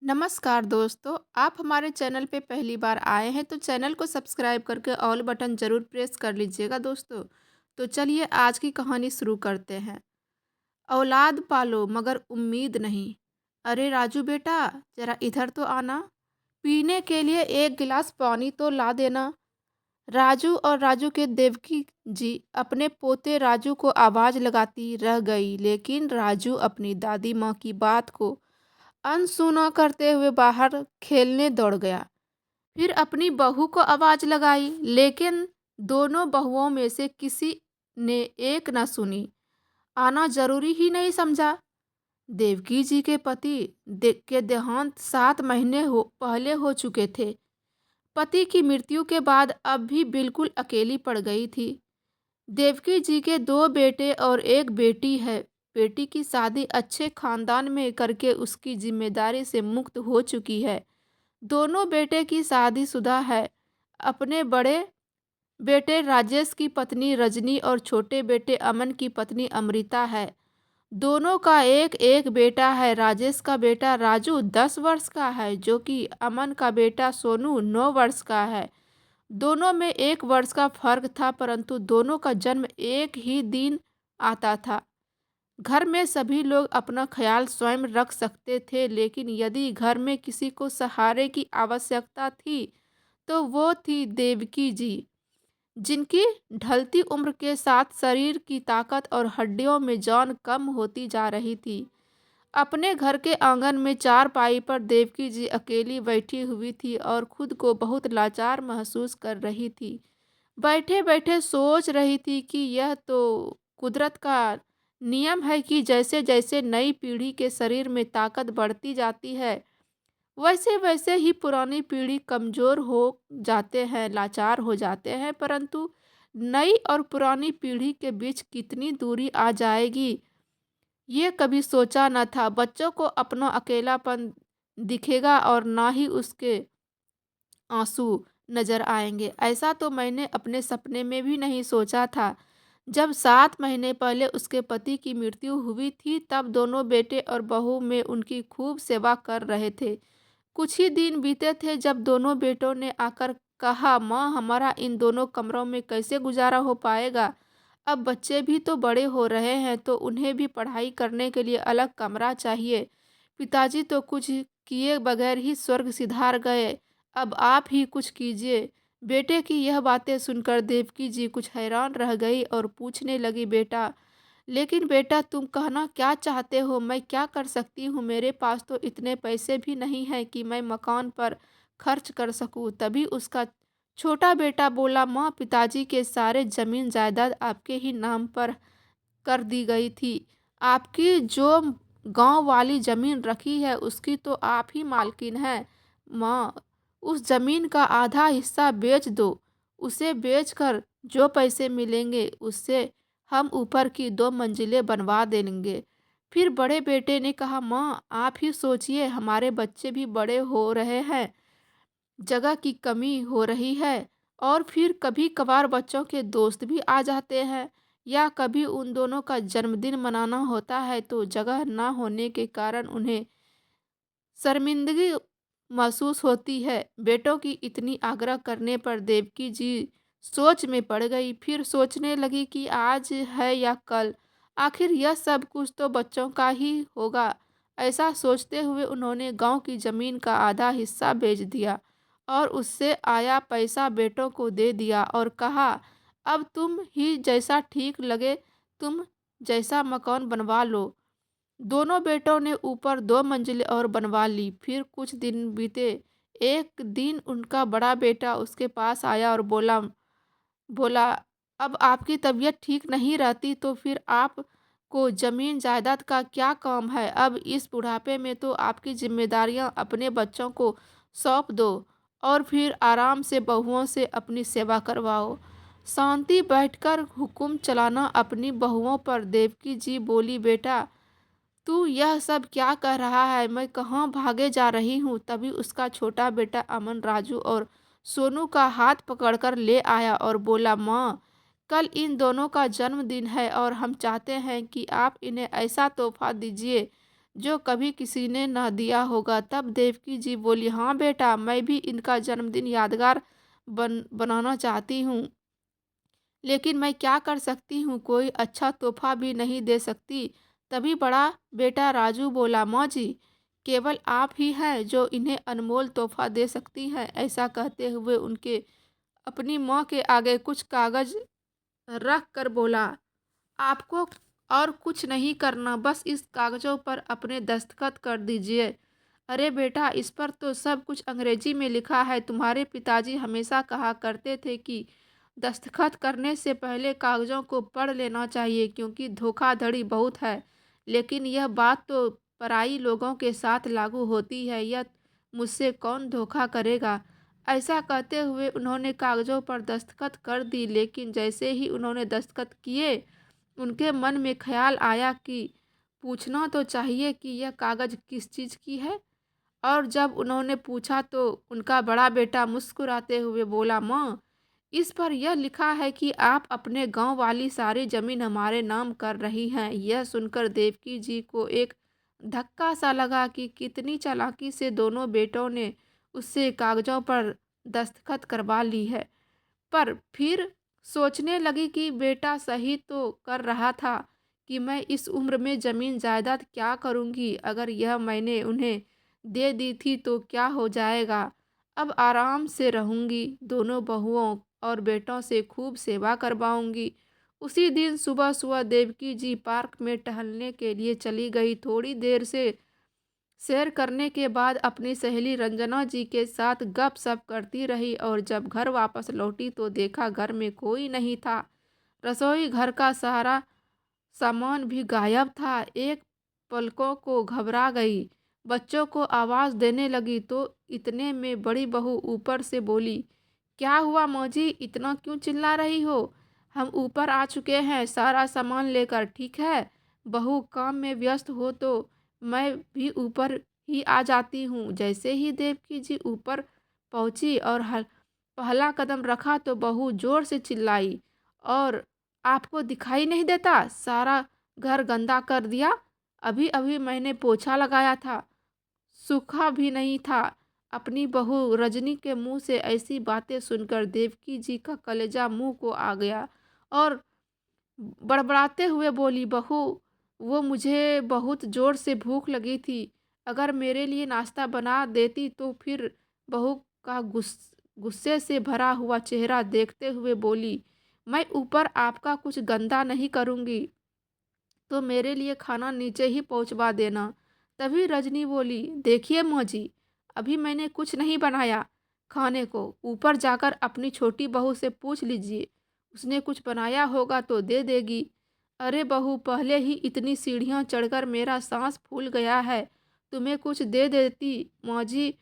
नमस्कार दोस्तों, आप हमारे चैनल पे पहली बार आए हैं तो चैनल को सब्सक्राइब करके ऑल बटन ज़रूर प्रेस कर लीजिएगा दोस्तों। तो चलिए आज की कहानी शुरू करते हैं। औलाद पालो मगर उम्मीद नहीं। अरे राजू बेटा, जरा इधर तो आना। पीने के लिए एक गिलास पानी तो ला देना। राजू और राजू के देवकी जी अपने पोते राजू को आवाज़ लगाती रह गई, लेकिन राजू अपनी दादी माँ की बात को अनसुना करते हुए बाहर खेलने दौड़ गया। फिर अपनी बहू को आवाज लगाई, लेकिन दोनों बहुओं में से किसी ने एक न सुनी। आना जरूरी ही नहीं समझा। देवकी जी के पति के देहांत 7 महीने पहले हो चुके थे। पति की मृत्यु के बाद अब भी बिल्कुल अकेली पड़ गई थी। देवकी जी के 2 बेटे और एक बेटी है। बेटी की शादी अच्छे खानदान में करके उसकी जिम्मेदारी से मुक्त हो चुकी है। दोनों बेटे की शादीशुदा है। अपने बड़े बेटे राजेश की पत्नी रजनी और छोटे बेटे अमन की पत्नी अमृता है। दोनों का एक एक बेटा है। राजेश का बेटा राजू 10 वर्ष का है, जो कि अमन का बेटा सोनू 9 वर्ष का है। दोनों में 1 वर्ष का फर्क था, परंतु दोनों का जन्म एक ही दिन आता था। घर में सभी लोग अपना ख्याल स्वयं रख सकते थे, लेकिन यदि घर में किसी को सहारे की आवश्यकता थी तो वो थी देवकी जी, जिनकी ढलती उम्र के साथ शरीर की ताकत और हड्डियों में जान कम होती जा रही थी। अपने घर के आंगन में चारपाई पर देवकी जी अकेली बैठी हुई थी और खुद को बहुत लाचार महसूस कर रही थी। बैठे बैठे सोच रही थी कि यह तो कुदरत का नियम है कि जैसे जैसे नई पीढ़ी के शरीर में ताकत बढ़ती जाती है, वैसे वैसे ही पुरानी पीढ़ी कमज़ोर हो जाते हैं, लाचार हो जाते हैं। परंतु नई और पुरानी पीढ़ी के बीच कितनी दूरी आ जाएगी, ये कभी सोचा न था। बच्चों को अपना अकेलापन दिखेगा और ना ही उसके आंसू नजर आएंगे, ऐसा तो मैंने अपने सपने में भी नहीं सोचा था। जब 7 महीने पहले उसके पति की मृत्यु हुई थी, तब दोनों बेटे और बहू में उनकी खूब सेवा कर रहे थे। कुछ ही दिन बीते थे जब दोनों बेटों ने आकर कहा, माँ, हमारा इन दोनों कमरों में कैसे गुजारा हो पाएगा। अब बच्चे भी तो बड़े हो रहे हैं, तो उन्हें भी पढ़ाई करने के लिए अलग कमरा चाहिए। पिताजी तो कुछ किए बगैर ही स्वर्ग सिधार गए, अब आप ही कुछ कीजिए। बेटे की यह बातें सुनकर देवकी जी कुछ हैरान रह गई और पूछने लगी, बेटा, लेकिन बेटा, तुम कहना क्या चाहते हो? मैं क्या कर सकती हूँ? मेरे पास तो इतने पैसे भी नहीं हैं कि मैं मकान पर खर्च कर सकूँ। तभी उसका छोटा बेटा बोला, माँ, पिताजी के सारे जमीन जायदाद आपके ही नाम पर कर दी गई थी। आपकी जो गांव वाली ज़मीन रखी है उसकी तो आप ही मालकिन हैं। माँ, उस ज़मीन का आधा हिस्सा बेच दो। उसे बेचकर जो पैसे मिलेंगे उससे हम ऊपर की 2 मंजिलें बनवा देंगे। फिर बड़े बेटे ने कहा, माँ, आप ही सोचिए, हमारे बच्चे भी बड़े हो रहे हैं, जगह की कमी हो रही है, और फिर कभी कभार बच्चों के दोस्त भी आ जाते हैं, या कभी उन दोनों का जन्मदिन मनाना होता है तो जगह ना होने के कारण उन्हें शर्मिंदगी महसूस होती है। बेटों की इतनी आग्रह करने पर देवकी जी सोच में पड़ गई। फिर सोचने लगी कि आज है या कल, आखिर यह सब कुछ तो बच्चों का ही होगा। ऐसा सोचते हुए उन्होंने गांव की जमीन का आधा हिस्सा बेच दिया और उससे आया पैसा बेटों को दे दिया और कहा, अब तुम ही जैसा ठीक लगे, तुम जैसा मकान बनवा लो। दोनों बेटों ने ऊपर 2 मंजिलें और बनवा ली। फिर कुछ दिन बीते। एक दिन उनका बड़ा बेटा उसके पास आया और बोला बोला अब आपकी तबीयत ठीक नहीं रहती तो फिर आपको जमीन जायदाद का क्या काम है? अब इस बुढ़ापे में तो आपकी जिम्मेदारियां अपने बच्चों को सौंप दो और फिर आराम से बहुओं से अपनी सेवा करवाओ। शांति बैठकर हुक्म चलाना अपनी बहुओं पर। देवकी जी बोली, बेटा, तू यह सब क्या कह रहा है? मैं कहाँ भागे जा रही हूँ? तभी उसका छोटा बेटा अमन राजू और सोनू का हाथ पकड़कर ले आया और बोला, माँ, कल इन दोनों का जन्मदिन है और हम चाहते हैं कि आप इन्हें ऐसा तोहफा दीजिए जो कभी किसी ने न दिया होगा। तब देवकी जी बोली, हाँ बेटा, मैं भी इनका जन्मदिन यादगार बनाना चाहती हूँ, लेकिन मैं क्या कर सकती हूँ, कोई अच्छा तोहफा भी नहीं दे सकती। तभी बड़ा बेटा राजू बोला, माँ जी, केवल आप ही हैं जो इन्हें अनमोल तोहफा दे सकती हैं। ऐसा कहते हुए उनके अपनी माँ के आगे कुछ कागज रख कर बोला, आपको और कुछ नहीं करना, बस इस कागजों पर अपने दस्तखत कर दीजिए। अरे बेटा, इस पर तो सब कुछ अंग्रेजी में लिखा है। तुम्हारे पिताजी हमेशा कहा करते थे कि दस्तखत करने से पहले कागजों को पढ़ लेना चाहिए, क्योंकि धोखाधड़ी बहुत है। लेकिन यह बात तो पराई लोगों के साथ लागू होती है, यह मुझसे कौन धोखा करेगा। ऐसा कहते हुए उन्होंने कागजों पर दस्तखत कर दी, लेकिन जैसे ही उन्होंने दस्तखत किए, उनके मन में ख्याल आया कि पूछना तो चाहिए कि यह कागज किस चीज़ की है। और जब उन्होंने पूछा तो उनका बड़ा बेटा मुस्कुराते हुए बोला, माँ, इस पर यह लिखा है कि आप अपने गांव वाली सारी जमीन हमारे नाम कर रही हैं। यह सुनकर देवकी जी को एक धक्का सा लगा कि कितनी चालाकी से दोनों बेटों ने उससे कागजों पर दस्तखत करवा ली है। पर फिर सोचने लगी कि बेटा सही तो कर रहा था कि मैं इस उम्र में ज़मीन जायदाद क्या करूँगी, अगर यह मैंने उन्हें दे दी थी तो क्या हो जाएगा। अब आराम से रहूँगी, दोनों बहुओं और बेटों से खूब सेवा करवाऊँगी। उसी दिन सुबह सुबह देवकी जी पार्क में टहलने के लिए चली गई। थोड़ी देर से सैर करने के बाद अपनी सहेली रंजना जी के साथ गपशप करती रही, और जब घर वापस लौटी तो देखा घर में कोई नहीं था। रसोई घर का सारा सामान भी गायब था। एक पलकों को घबरा गई, बच्चों को आवाज़ देने लगी तो इतने में बड़ी बहू ऊपर से बोली, क्या हुआ मौजी, इतना क्यों चिल्ला रही हो? हम ऊपर आ चुके हैं सारा सामान लेकर, ठीक है? बहू काम में व्यस्त हो तो मैं भी ऊपर ही आ जाती हूँ। जैसे ही देवकी जी ऊपर पहुँची और पहला कदम रखा तो बहू जोर से चिल्लाई, और आपको दिखाई नहीं देता? सारा घर गंदा कर दिया। अभी अभी मैंने पोछा लगाया था, सूखा भी नहीं था। अपनी बहू रजनी के मुंह से ऐसी बातें सुनकर देवकी जी का कलेजा मुंह को आ गया, और बड़बड़ाते हुए बोली, बहू, वो मुझे बहुत ज़ोर से भूख लगी थी, अगर मेरे लिए नाश्ता बना देती तो फिर बहू का गुस्से से भरा हुआ चेहरा देखते हुए बोली, मैं ऊपर आपका कुछ गंदा नहीं करूँगी, तो मेरे लिए खाना नीचे ही पहुँचवा देना। तभी रजनी बोली, देखिए मौजी, अभी मैंने कुछ नहीं बनाया खाने को, ऊपर जाकर अपनी छोटी बहू से पूछ लीजिए, उसने कुछ बनाया होगा तो दे देगी। अरे बहू, पहले ही इतनी सीढ़ियाँ चढ़कर मेरा सांस फूल गया है, तुम्हें कुछ दे देती मौजी,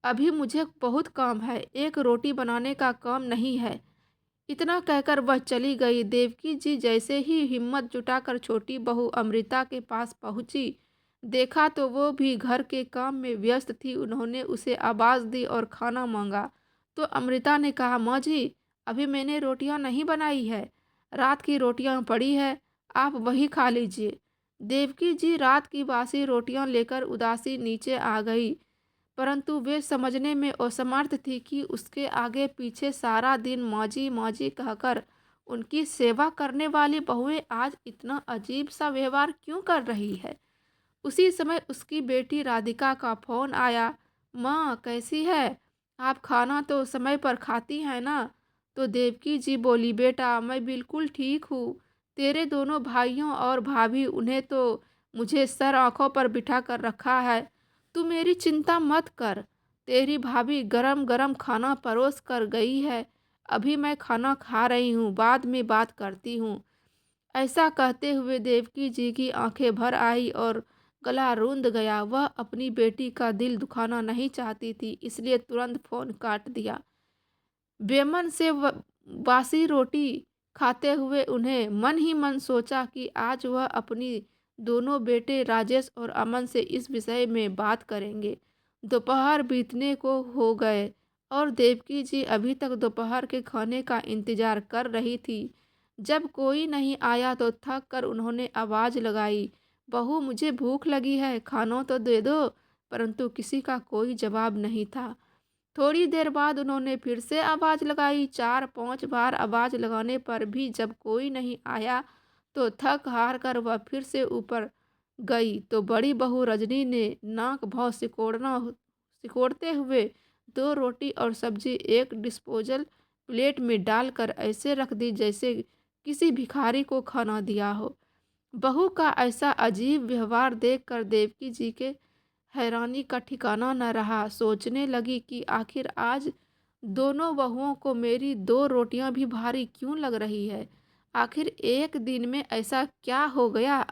अभी मुझे बहुत काम है, एक रोटी बनाने का काम नहीं है। इतना कहकर वह चली गई। देवकी जी जैसे ही हिम्मत जुटाकर छोटी बहू अमृता के पास पहुंची, देखा तो वो भी घर के काम में व्यस्त थी। उन्होंने उसे आवाज़ दी और खाना मांगा तो अमृता ने कहा, माँ जी, अभी मैंने रोटियां नहीं बनाई है, रात की रोटियां पड़ी है, आप वही खा लीजिए। देवकी जी रात की बासी रोटियां लेकर उदासी नीचे आ गई, परंतु वे समझने में असमर्थ थी कि उसके आगे पीछे सारा दिन माँजी माँजी कहकर उनकी सेवा करने वाली बहुएं आज इतना अजीब सा व्यवहार क्यों कर रही है। उसी समय उसकी बेटी राधिका का फोन आया। माँ कैसी है, आप खाना तो समय पर खाती हैं ना? तो देवकी जी बोली, बेटा मैं बिल्कुल ठीक हूँ, तेरे दोनों भाइयों और भाभी, उन्हें तो मुझे सर आंखों पर बिठा कर रखा है, तू मेरी चिंता मत कर, तेरी भाभी गरम गरम खाना परोस कर गई है, अभी मैं खाना खा रही हूँ, बाद में बात करती हूँ। ऐसा कहते हुए देवकी जी की आंखें भर आई और गला रूंध गया। वह अपनी बेटी का दिल दुखाना नहीं चाहती थी, इसलिए तुरंत फोन काट दिया। बेमन से बासी रोटी खाते हुए उन्हें मन ही मन सोचा कि आज वह अपनी दोनों बेटे राजेश और अमन से इस विषय में बात करेंगे। दोपहर बीतने को हो गए और देवकी जी अभी तक दोपहर के खाने का इंतजार कर रही थी। जब कोई नहीं आया तो थक कर उन्होंने आवाज़ लगाई, बहू मुझे भूख लगी है, खाना तो दे दो। परंतु किसी का कोई जवाब नहीं था। थोड़ी देर बाद उन्होंने फिर से आवाज़ लगाई। 4-5 बार आवाज़ लगाने पर भी जब कोई नहीं आया तो थक हार कर वह फिर से ऊपर गई तो बड़ी बहू रजनी ने नाक भौं सिकोड़ते हुए 2 रोटी और सब्जी एक डिस्पोजल प्लेट में डालकर ऐसे रख दी जैसे किसी भिखारी को खाना दिया हो। बहू का ऐसा अजीब व्यवहार देखकर देवकी जी के हैरानी का ठिकाना न रहा। सोचने लगी कि आखिर आज दोनों बहुओं को मेरी 2 रोटियां भी भारी क्यों लग रही है। आखिर एक दिन में ऐसा क्या हो गया।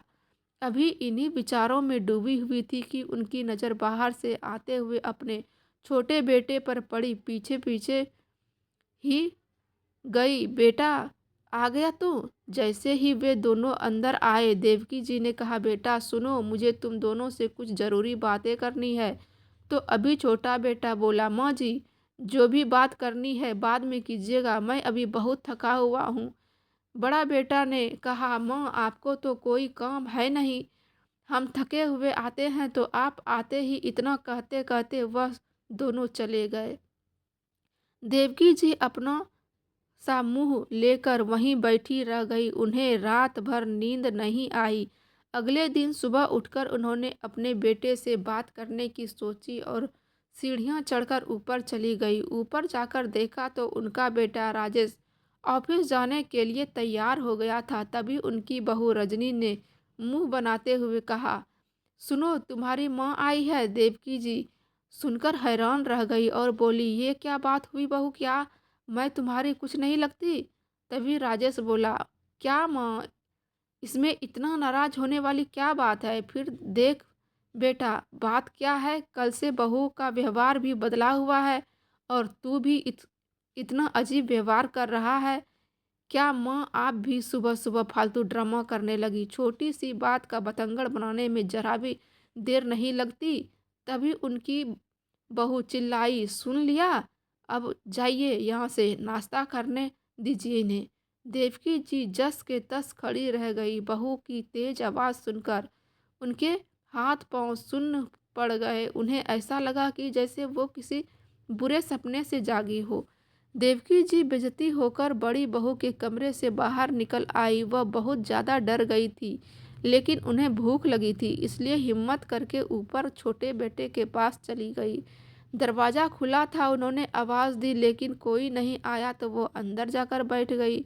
अभी इन्हीं विचारों में डूबी हुई थी कि उनकी नज़र बाहर से आते हुए अपने छोटे बेटे पर पड़ी। पीछे पीछे ही गई। बेटा आ गया तू। जैसे ही वे दोनों अंदर आए देवकी जी ने कहा, बेटा सुनो, मुझे तुम दोनों से कुछ ज़रूरी बातें करनी है। तो अभी छोटा बेटा बोला, माँ जी जो भी बात करनी है बाद में कीजिएगा, मैं अभी बहुत थका हुआ हूँ। बड़ा बेटा ने कहा, माँ आपको तो कोई काम है नहीं, हम थके हुए आते हैं तो आप आते ही। इतना कहते कहते वह दोनों चले गए। देवकी जी अपना सा मुंह लेकर वहीं बैठी रह गई। उन्हें रात भर नींद नहीं आई। अगले दिन सुबह उठकर उन्होंने अपने बेटे से बात करने की सोची और सीढ़ियां चढ़कर ऊपर चली गई। ऊपर जाकर देखा तो उनका बेटा राजेश ऑफिस जाने के लिए तैयार हो गया था। तभी उनकी बहू रजनी ने मुंह बनाते हुए कहा, सुनो तुम्हारी माँ आई है। देवकी जी सुनकर हैरान रह गई और बोली, ये क्या बात हुई बहू, क्या मैं तुम्हारी कुछ नहीं लगती। तभी राजेश बोला, क्या माँ, इसमें इतना नाराज होने वाली क्या बात है। फिर देख बेटा बात क्या है, कल से बहू का व्यवहार भी बदला हुआ है और तू भी इतना अजीब व्यवहार कर रहा है। क्या माँ आप भी सुबह सुबह फालतू ड्रामा करने लगी। छोटी सी बात का बतंगड़ बनाने में जरा भी देर नहीं लगती। तभी उनकी बहू चिल्लाई, सुन लिया, अब जाइए यहाँ से, नाश्ता करने दीजिए इन्हें। देवकी जी जस के तस खड़ी रह गई। बहू की तेज आवाज़ सुनकर उनके हाथ पांव सुन्न पड़ गए। उन्हें ऐसा लगा कि जैसे वो किसी बुरे सपने से जागी हो। देवकी जी बेइज्जती होकर बड़ी बहू के कमरे से बाहर निकल आई। वह बहुत ज़्यादा डर गई थी, लेकिन उन्हें भूख लगी थी, इसलिए हिम्मत करके ऊपर छोटे बेटे के पास चली गई। दरवाज़ा खुला था। उन्होंने आवाज़ दी लेकिन कोई नहीं आया तो वो अंदर जाकर बैठ गई।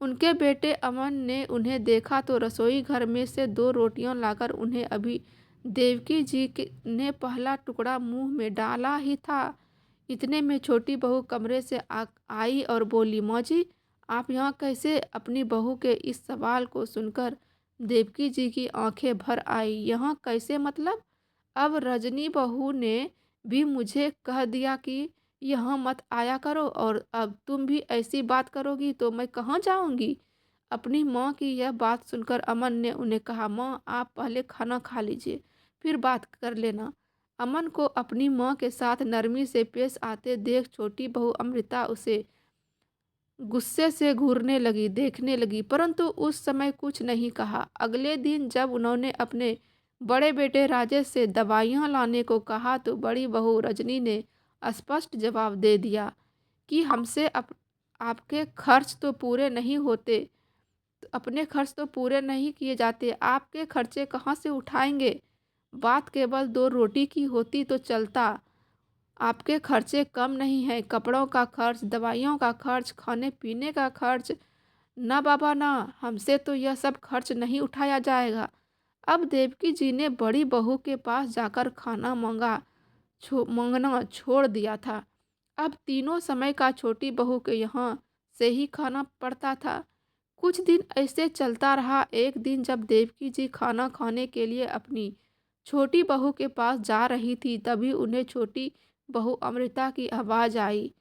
उनके बेटे अमन ने उन्हें देखा तो रसोई घर में से 2 रोटियां लाकर उन्हें अभी देवकी जी ने पहला टुकड़ा मुंह में डाला ही था। इतने में छोटी बहू कमरे से आई और बोली, माँ जी आप यहाँ कैसे। अपनी बहू के इस सवाल को सुनकर देवकी जी की आंखें भर आई। यहाँ कैसे मतलब। अब रजनी बहू ने भी मुझे कह दिया कि यहाँ मत आया करो और अब तुम भी ऐसी बात करोगी तो मैं कहाँ जाऊँगी। अपनी माँ की यह बात सुनकर अमन ने उन्हें कहा, माँ आप पहले खाना खा लीजिए फिर बात कर लेना। अमन को अपनी माँ के साथ नरमी से पेश आते देख छोटी बहू अमृता उसे गुस्से से घूरने लगी, देखने लगी, परंतु उस समय कुछ नहीं कहा। अगले दिन जब उन्होंने अपने बड़े बेटे राजेश से दवाइयाँ लाने को कहा तो बड़ी बहू रजनी ने स्पष्ट जवाब दे दिया कि हमसे आपके खर्च तो पूरे नहीं होते, अपने खर्च तो पूरे नहीं किए जाते, आपके खर्चे कहाँ से उठाएंगे। बात केवल 2 रोटी की होती तो चलता, आपके खर्चे कम नहीं हैं। कपड़ों का खर्च, दवाइयों का खर्च, खाने पीने का खर्च। ना बाबा ना, हमसे तो यह सब खर्च नहीं उठाया जाएगा। अब देवकी जी ने बड़ी बहू के पास जाकर खाना मांगना छोड़ दिया था। अब तीनों समय का छोटी बहू के यहाँ से ही खाना पड़ता था। कुछ दिन ऐसे चलता रहा। एक दिन जब देवकी जी खाना खाने के लिए अपनी छोटी बहू के पास जा रही थी तभी उन्हें छोटी बहू अमृता की आवाज़ आई।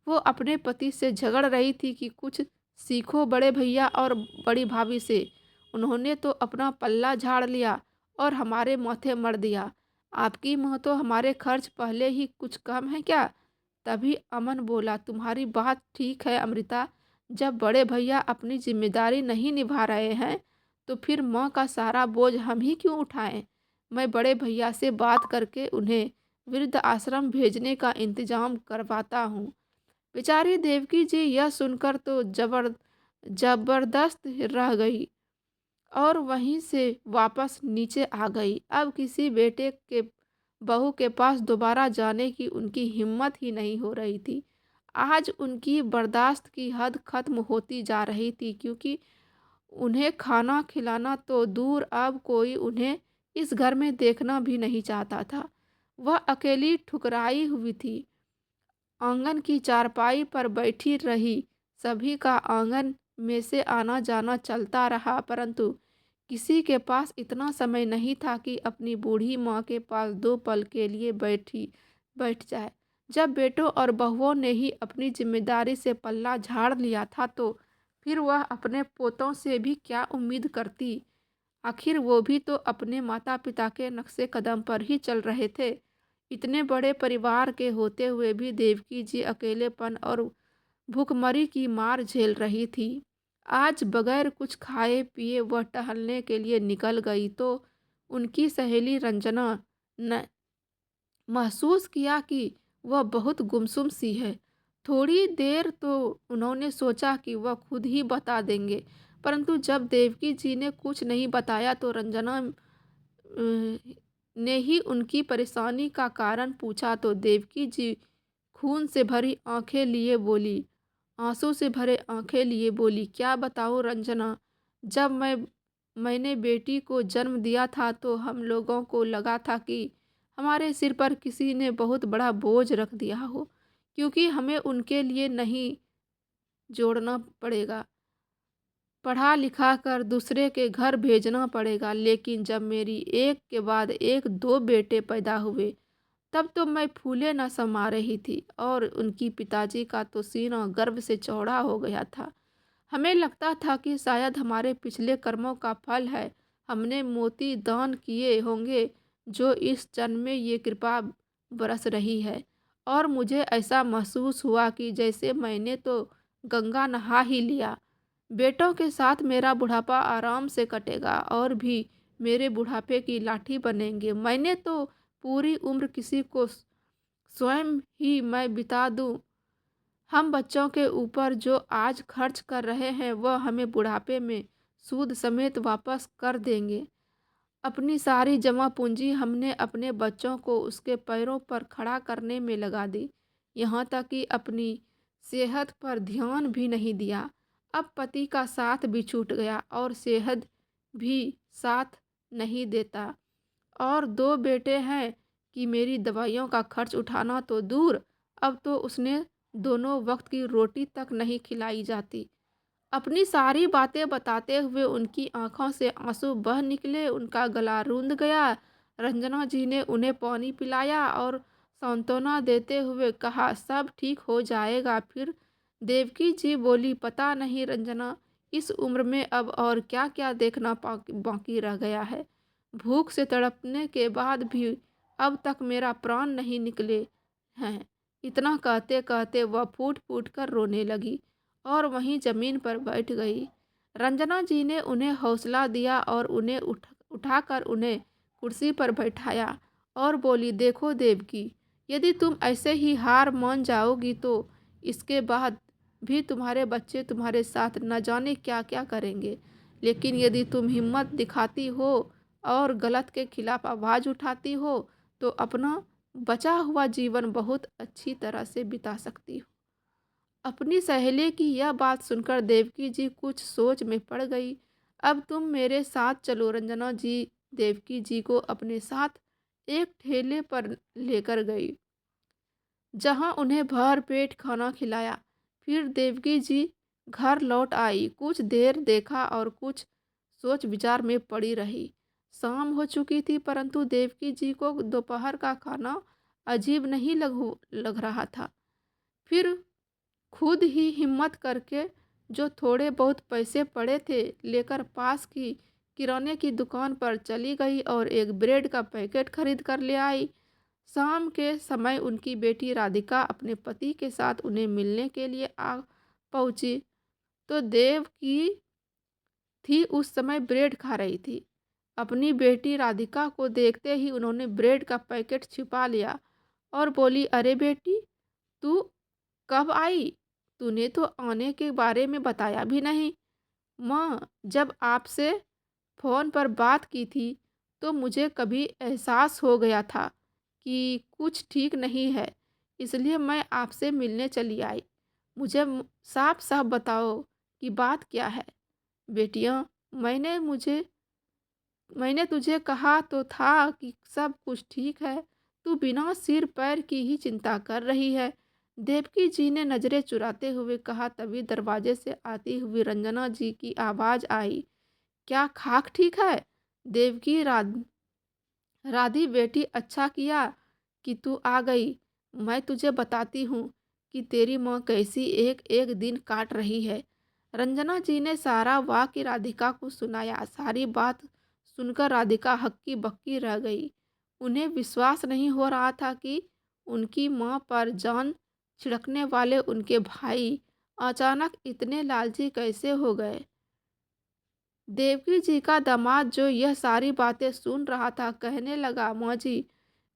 वो अपने पति से झगड़ रही थी कि कुछ सीखो बड़े भैया और बड़ी भाभी से, उन्होंने तो अपना पल्ला झाड़ लिया और हमारे माथे मर दिया। आपकी माँ तो हमारे खर्च पहले ही कुछ कम है क्या। तभी अमन बोला, तुम्हारी बात ठीक है अमृता, जब बड़े भैया अपनी जिम्मेदारी नहीं निभा रहे हैं तो फिर माँ का सारा बोझ हम ही क्यों उठाएं? मैं बड़े भैया से बात करके उन्हें वृद्ध आश्रम भेजने का इंतजाम करवाता हूँ। बेचारी देवकी जी यह सुनकर तो जबरदस्त रह गई और वहीं से वापस नीचे आ गई। अब किसी बेटे के बहू के पास दोबारा जाने की उनकी हिम्मत ही नहीं हो रही थी। आज उनकी बर्दाश्त की हद खत्म होती जा रही थी, क्योंकि उन्हें खाना खिलाना तो दूर, अब कोई उन्हें इस घर में देखना भी नहीं चाहता था। वह अकेली ठुकराई हुई थी, आंगन की चारपाई पर बैठी रही। सभी का आंगन में से आना जाना चलता रहा, परंतु किसी के पास इतना समय नहीं था कि अपनी बूढ़ी माँ के पास 2 पल के लिए बैठ जाए। जब बेटों और बहुओं ने ही अपनी जिम्मेदारी से पल्ला झाड़ लिया था, तो फिर वह अपने पोतों से भी क्या उम्मीद करती? आखिर वो भी तो अपने माता पिता के नक्शे कदम पर ही चल रहे थे। इतने बड़े परिवार के होते हुए भी देवकी जी अकेलेपन और भूखमरी की मार झेल रही थी। आज बगैर कुछ खाए पिए वह टहलने के लिए निकल गई, तो उनकी सहेली रंजना ने महसूस किया कि वह बहुत गुमसुम सी है। थोड़ी देर तो उन्होंने सोचा कि वह खुद ही बता देंगे, परंतु जब देवकी जी ने कुछ नहीं बताया तो रंजना ने ही उनकी परेशानी का कारण पूछा। तो देवकी जी खून से भरी आंखें लिए बोली, आंसू से भरे आंखें लिए बोली, क्या बताऊं रंजना, जब मैंने बेटी को जन्म दिया था तो हम लोगों को लगा था कि हमारे सिर पर किसी ने बहुत बड़ा बोझ रख दिया हो, क्योंकि हमें उनके लिए नहीं जोड़ना पड़ेगा, पढ़ा लिखा कर दूसरे के घर भेजना पड़ेगा। लेकिन जब मेरी एक के बाद एक 2 बेटे पैदा हुए, तब तो मैं फूले न समा रही थी और उनकी पिताजी का तो सीना गर्व से चौड़ा हो गया था। हमें लगता था कि शायद हमारे पिछले कर्मों का फल है, हमने मोती दान किए होंगे जो इस जन्म में ये कृपा बरस रही है। और मुझे ऐसा महसूस हुआ कि जैसे मैंने तो गंगा नहा ही लिया। बेटों के साथ मेरा बुढ़ापा आराम से कटेगा और भी मेरे बुढ़ापे की लाठी बनेंगे। मैंने तो पूरी उम्र किसी को स्वयं ही मैं बिता दूं। हम बच्चों के ऊपर जो आज खर्च कर रहे हैं वह हमें बुढ़ापे में सूद समेत वापस कर देंगे। अपनी सारी जमा पूंजी हमने अपने बच्चों को उसके पैरों पर खड़ा करने में लगा दी, यहाँ तक कि अपनी सेहत पर ध्यान भी नहीं दिया। अब पति का साथ भी छूट गया और सेहत भी साथ नहीं देता, और 2 बेटे हैं कि मेरी दवाइयों का खर्च उठाना तो दूर, अब तो उसने दोनों वक्त की रोटी तक नहीं खिलाई जाती। अपनी सारी बातें बताते हुए उनकी आंखों से आंसू बह निकले, उनका गला रूंध गया। रंजना जी ने उन्हें पानी पिलाया और सांत्वना देते हुए कहा, सब ठीक हो जाएगा। फिर देवकी जी बोली, पता नहीं रंजना, इस उम्र में अब और क्या क्या देखना बाकी रह गया है। भूख से तड़पने के बाद भी अब तक मेरा प्राण नहीं निकले हैं। इतना कहते कहते वह फूट फूट कर रोने लगी और वहीं जमीन पर बैठ गई। रंजना जी ने उन्हें हौसला दिया और उन्हें उठाकर उन्हें कुर्सी पर बैठाया और बोली, देखो देवकी, यदि तुम ऐसे ही हार मान जाओगी तो इसके बाद भी तुम्हारे बच्चे तुम्हारे साथ न जाने क्या क्या करेंगे। लेकिन यदि तुम हिम्मत दिखाती हो और गलत के खिलाफ आवाज़ उठाती हो तो अपना बचा हुआ जीवन बहुत अच्छी तरह से बिता सकती हो। अपनी सहेली की यह बात सुनकर देवकी जी कुछ सोच में पड़ गई। अब तुम मेरे साथ चलो। रंजना जी देवकी जी को अपने साथ एक ठेले पर लेकर गई, जहां उन्हें भर पेट खाना खिलाया। फिर देवकी जी घर लौट आई। कुछ देर देखा और कुछ सोच विचार में पड़ी रही। शाम हो चुकी थी, परंतु देवकी जी को दोपहर का खाना अजीब नहीं लग रहा था। फिर खुद ही हिम्मत करके जो थोड़े बहुत पैसे पड़े थे लेकर पास की किराने की दुकान पर चली गई और एक ब्रेड का पैकेट खरीद कर ले आई। शाम के समय उनकी बेटी राधिका अपने पति के साथ उन्हें मिलने के लिए आ पहुंची, तो देव की थी उस समय ब्रेड खा रही थी। अपनी बेटी राधिका को देखते ही उन्होंने ब्रेड का पैकेट छिपा लिया और बोली, अरे बेटी, तू कब आई? तूने तो आने के बारे में बताया भी नहीं। माँ, जब आपसे फ़ोन पर बात की थी तो मुझे कभी एहसास हो गया था कि कुछ ठीक नहीं है, इसलिए मैं आपसे मिलने चली आई। मुझे साफ साफ बताओ कि बात क्या है। बेटियाँ, मैंने तुझे कहा तो था कि सब कुछ ठीक है, तू बिना सिर पैर की ही चिंता कर रही है। देवकी जी ने नज़रें चुराते हुए कहा। तभी दरवाजे से आती हुई रंजना जी की आवाज़ आई, क्या खाक ठीक है? देवकी, राधी बेटी, अच्छा किया कि तू आ गई। मैं तुझे बताती हूँ कि तेरी माँ कैसी एक एक दिन काट रही है। रंजना जी ने सारा वाक्य राधिका को सुनाया। सारी बात सुनकर राधिका हक्की बक्की रह गई। उन्हें विश्वास नहीं हो रहा था कि उनकी माँ पर जान छिड़कने वाले उनके भाई अचानक इतने लालची कैसे हो गए। देवकी जी का दामाद, जो यह सारी बातें सुन रहा था, कहने लगा, माँ जी,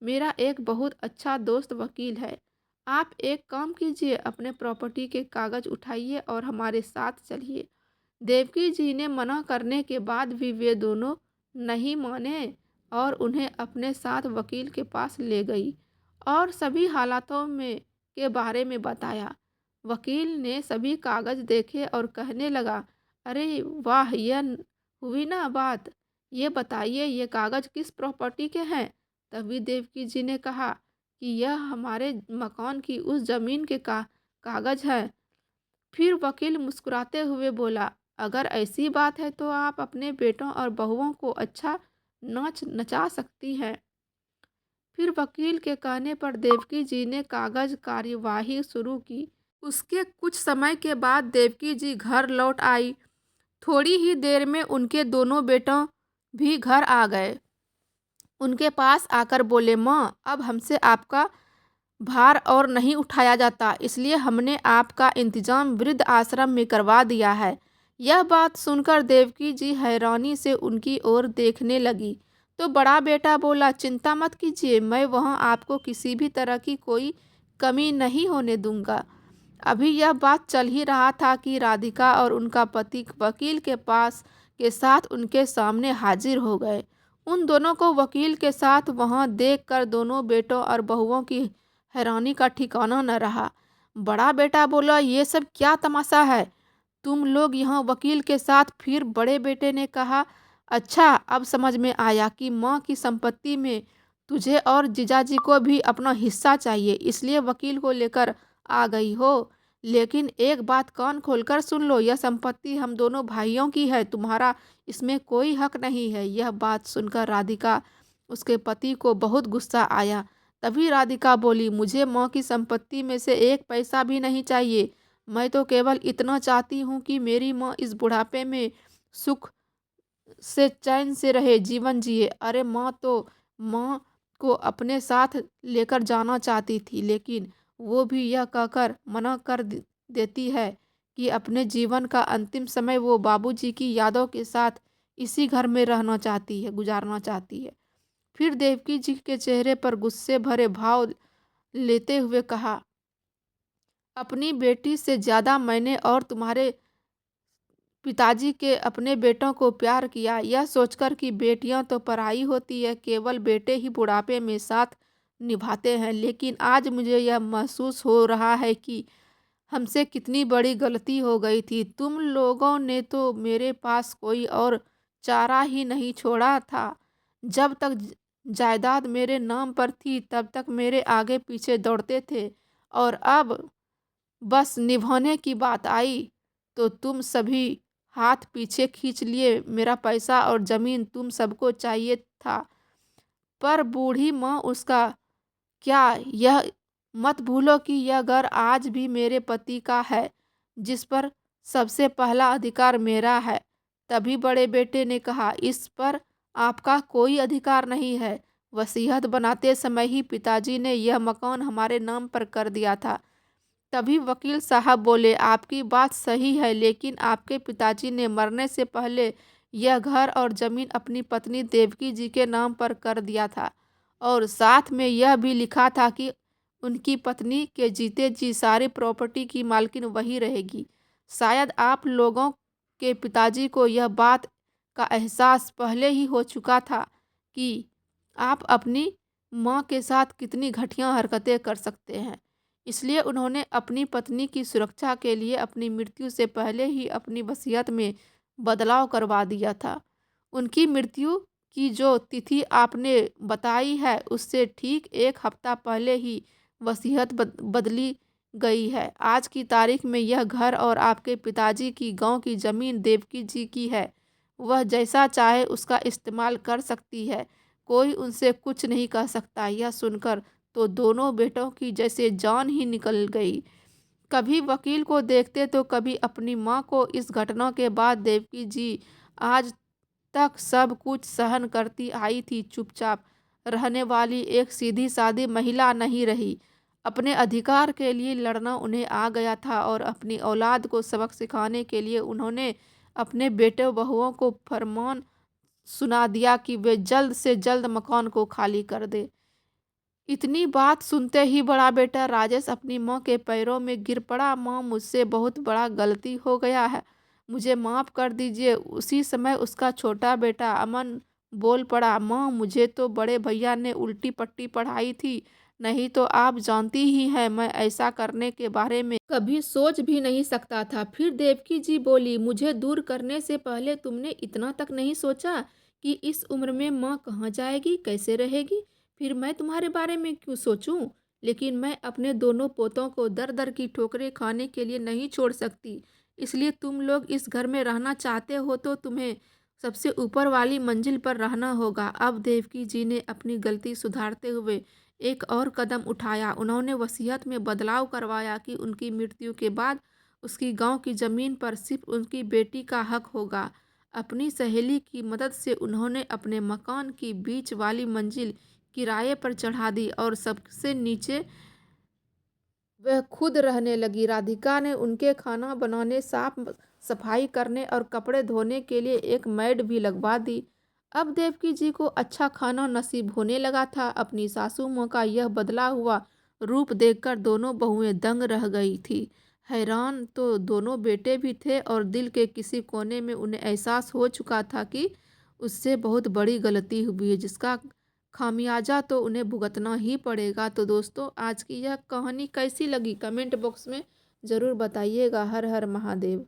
मेरा एक बहुत अच्छा दोस्त वकील है। आप एक काम कीजिए, अपने प्रॉपर्टी के कागज़ उठाइए और हमारे साथ चलिए। देवकी जी ने मना करने के बाद भी वे दोनों नहीं माने और उन्हें अपने साथ वकील के पास ले गई और सभी हालातों में के बारे में बताया। वकील ने सभी कागज़ देखे और कहने लगा, अरे वाह, यह हुई ना बात। ये बताइए, ये कागज़ किस प्रॉपर्टी के हैं? तभी देवकी जी ने कहा कि यह हमारे मकान की उस ज़मीन के कागज़ हैं। फिर वकील मुस्कुराते हुए बोला, अगर ऐसी बात है तो आप अपने बेटों और बहुओं को अच्छा नाच नचा सकती हैं। फिर वकील के कहने पर देवकी जी ने कागज कार्यवाही शुरू की। उसके कुछ समय के बाद देवकी जी घर लौट आई। थोड़ी ही देर में उनके दोनों बेटों भी घर आ गए। उनके पास आकर बोले, माँ, अब हमसे आपका भार और नहीं उठाया जाता, इसलिए हमने आपका इंतजाम वृद्ध आश्रम में करवा दिया है। यह बात सुनकर देवकी जी हैरानी से उनकी ओर देखने लगी तो बड़ा बेटा बोला, चिंता मत कीजिए, मैं वहाँ आपको किसी भी तरह की कोई कमी नहीं होने दूंगा। अभी यह बात चल ही रहा था कि राधिका और उनका पति वकील के पास के साथ उनके सामने हाजिर हो गए। उन दोनों को वकील के साथ वहां देखकर दोनों बेटों और बहुओं की हैरानी का ठिकाना न रहा। बड़ा बेटा बोला, ये सब क्या तमाशा है? तुम लोग यहाँ वकील के साथ? फिर बड़े बेटे ने कहा, अच्छा, अब समझ में आया कि माँ की संपत्ति में तुझे और जीजाजी को भी अपना हिस्सा चाहिए, इसलिए वकील को लेकर आ गई हो। लेकिन एक बात कान खोलकर सुन लो, यह संपत्ति हम दोनों भाइयों की है, तुम्हारा इसमें कोई हक नहीं है। यह बात सुनकर राधिका, उसके पति को बहुत गुस्सा आया। तभी राधिका बोली, मुझे माँ की संपत्ति में से एक पैसा भी नहीं चाहिए। मैं तो केवल इतना चाहती हूँ कि मेरी माँ इस बुढ़ापे में सुख से चैन से रहे, जीवन जिए। अरे माँ को अपने साथ लेकर जाना चाहती थी, लेकिन वो भी यह कहकर मना कर देती है कि अपने जीवन का अंतिम समय वो बाबूजी की यादों के साथ इसी घर में रहना चाहती है, गुजारना चाहती है। फिर देवकी जी के चेहरे पर गुस्से भरे भाव लेते हुए कहा, अपनी बेटी से ज़्यादा मैंने और तुम्हारे पिताजी के अपने बेटों को प्यार किया, यह सोचकर कि बेटियां तो पराई होती है, केवल बेटे ही बुढ़ापे में साथ निभाते हैं। लेकिन आज मुझे यह महसूस हो रहा है कि हमसे कितनी बड़ी गलती हो गई थी। तुम लोगों ने तो मेरे पास कोई और चारा ही नहीं छोड़ा था। जब तक जायदाद मेरे नाम पर थी तब तक मेरे आगे पीछे दौड़ते थे, और अब बस निभाने की बात आई तो तुम सभी हाथ पीछे खींच लिए। मेरा पैसा और ज़मीन तुम सबको चाहिए था, पर बूढ़ी माँ उसका क्या? यह मत भूलो कि यह घर आज भी मेरे पति का है, जिस पर सबसे पहला अधिकार मेरा है। तभी बड़े बेटे ने कहा, इस पर आपका कोई अधिकार नहीं है। वसीयत बनाते समय ही पिताजी ने यह मकान हमारे नाम पर कर दिया था। तभी वकील साहब बोले, आपकी बात सही है, लेकिन आपके पिताजी ने मरने से पहले यह घर और जमीन अपनी पत्नी देवकी जी के नाम पर कर दिया था और साथ में यह भी लिखा था कि उनकी पत्नी के जीते जी सारी प्रॉपर्टी की मालकिन वही रहेगी। शायद आप लोगों के पिताजी को यह बात का एहसास पहले ही हो चुका था कि आप अपनी माँ के साथ कितनी घटिया हरकतें कर सकते हैं। इसलिए उन्होंने अपनी पत्नी की सुरक्षा के लिए अपनी मृत्यु से पहले ही अपनी वसीयत में बदलाव करवा दिया था। उनकी मृत्यु की जो तिथि आपने बताई है, उससे ठीक 1 हफ्ता पहले ही वसीयत बदली गई है। आज की तारीख में यह घर और आपके पिताजी की गाँव की ज़मीन देवकी जी की है। वह जैसा चाहे उसका इस्तेमाल कर सकती है। कोई उनसे कुछ नहीं कह सकता। यह सुनकर तो दोनों बेटों की जैसे जान ही निकल गई। कभी वकील को देखते तो कभी अपनी माँ को। इस घटना के बाद देवकी जी आज तक सब कुछ सहन करती आई थी, चुपचाप रहने वाली एक सीधी-सादी महिला नहीं रही। अपने अधिकार के लिए लड़ना उन्हें आ गया था और अपनी औलाद को सबक सिखाने के लिए उन्होंने अपने बेटे-बहुओं को फरमान सुना दिया कि वे जल्द से जल्द मकान को खाली कर दें। इतनी बात सुनते ही बड़ा बेटा राजेश अपनी माँ के पैरों में गिर पड़ा। माँ, मुझसे बहुत बड़ा गलती हो गया है, मुझे माफ़ कर दीजिए। उसी समय उसका छोटा बेटा अमन बोल पड़ा, माँ, मुझे तो बड़े भैया ने उल्टी पट्टी पढ़ाई थी, नहीं तो आप जानती ही हैं मैं ऐसा करने के बारे में कभी सोच भी नहीं सकता था। फिर देवकी जी बोली, मुझे दूर करने से पहले तुमने इतना तक नहीं सोचा कि इस उम्र में माँ कहाँ जाएगी, कैसे रहेगी? फिर मैं तुम्हारे बारे में क्यों सोचूं? लेकिन मैं अपने दोनों पोतों को दर दर की ठोकरें खाने के लिए नहीं छोड़ सकती। इसलिए तुम लोग इस घर में रहना चाहते हो तो तुम्हें सबसे ऊपर वाली मंजिल पर रहना होगा। अब देवकी जी ने अपनी गलती सुधारते हुए एक और कदम उठाया। उन्होंने वसीयत में बदलाव करवाया कि उनकी मृत्यु के बाद उसकी गांव की ज़मीन पर सिर्फ उनकी बेटी का हक होगा। अपनी सहेली की मदद से उन्होंने अपने मकान की बीच वाली मंजिल किराए पर चढ़ा दी और सबसे नीचे वह खुद रहने लगी। राधिका ने उनके खाना बनाने, साफ सफाई करने और कपड़े धोने के लिए एक मेड भी लगवा दी। अब देवकी जी को अच्छा खाना नसीब होने लगा था। अपनी सासू माँ का यह बदला हुआ रूप देखकर दोनों बहुएं दंग रह गई थी। हैरान तो दोनों बेटे भी थे और दिल के किसी कोने में उन्हें एहसास हो चुका था कि उससे बहुत बड़ी गलती हुई है, जिसका खामियाजा तो उन्हें भुगतना ही पड़ेगा। तो दोस्तों, आज की यह कहानी कैसी लगी कमेंट बॉक्स में ज़रूर बताइएगा। हर हर महादेव।